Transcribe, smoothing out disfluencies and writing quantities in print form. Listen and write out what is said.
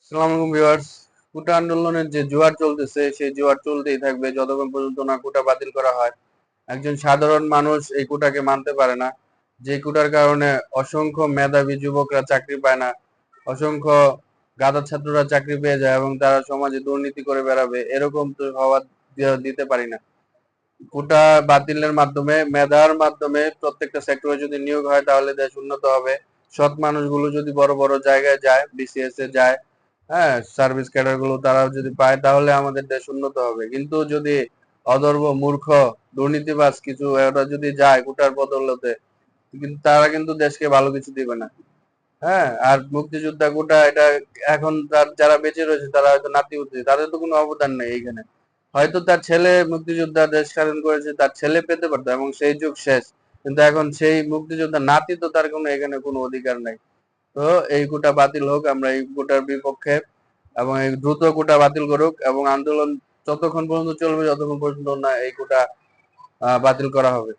আসসালামু আলাইকুম ভিউয়ার্স। কোটা আন্দোলনের যে জোয়ার চলতেছে সেই জোয়ার চলতেই থাকবে যতক্ষণ পর্যন্ত না কোটা বাতিল করা হয়। একজন সাধারণ মানুষ এই কোটাকে মানতে পারে না, যে কোটার কারণে অসংখ্য মেধাবী যুবকরা চাকরি পায় না, অসংখ্য গাধা ছাত্ররা চাকরি পেয়ে যায় এবং তারা সমাজে দুর্নীতি করে বেড়াবে, এরকম তো হওয়া দিতে পারি না। কোটা বাতিলের মাধ্যমে, মেধার মাধ্যমে প্রত্যেকটা সেক্টরে যদি নিয়োগ হয় তাহলে দেশ উন্নত হবে। সৎ মানুষগুলো যদি বড় বড় জায়গায় যায়, বিসিএস এ যায়, হ্যাঁ, সার্ভিস ক্যাডার গুলো তারাও যদি পায় তাহলে আমাদের দেশ উন্নত হবে। কিন্তু যদি অধর্ম, মূর্খ, দুর্নীতিবাজ কিছু এরা যদি যায় কোটার বদলতে, কিন্তু তারা কিন্তু দেশকে ভালো কিছু দিবে না। হ্যাঁ, আর মুক্তিযোদ্ধা কোটা এটা এখন যারা বেঁচে রয়েছে তারা হয়তো নাতি-পুতি, তাদের তো কোনো অবদান নেই এইখানে। হয়তো তার ছেলে মুক্তিযোদ্ধা দেশ স্বাধীন করেছে, তার ছেলে পেতে পারতো এবং সেই যুগ শেষ। কিন্তু এখন সেই মুক্তিযোদ্ধা নাতি তো তার কোনো এখানে কোনো অধিকার নাই। তো এই কোটা বাতিল হোক, আমরা এই কোটার বিপক্ষে, এবং এই দ্রুত কোটা বাতিল করুক এবং আন্দোলন ততক্ষণ পর্যন্ত চলবে যতক্ষণ পর্যন্ত না এই কোটা বাতিল করা হবে।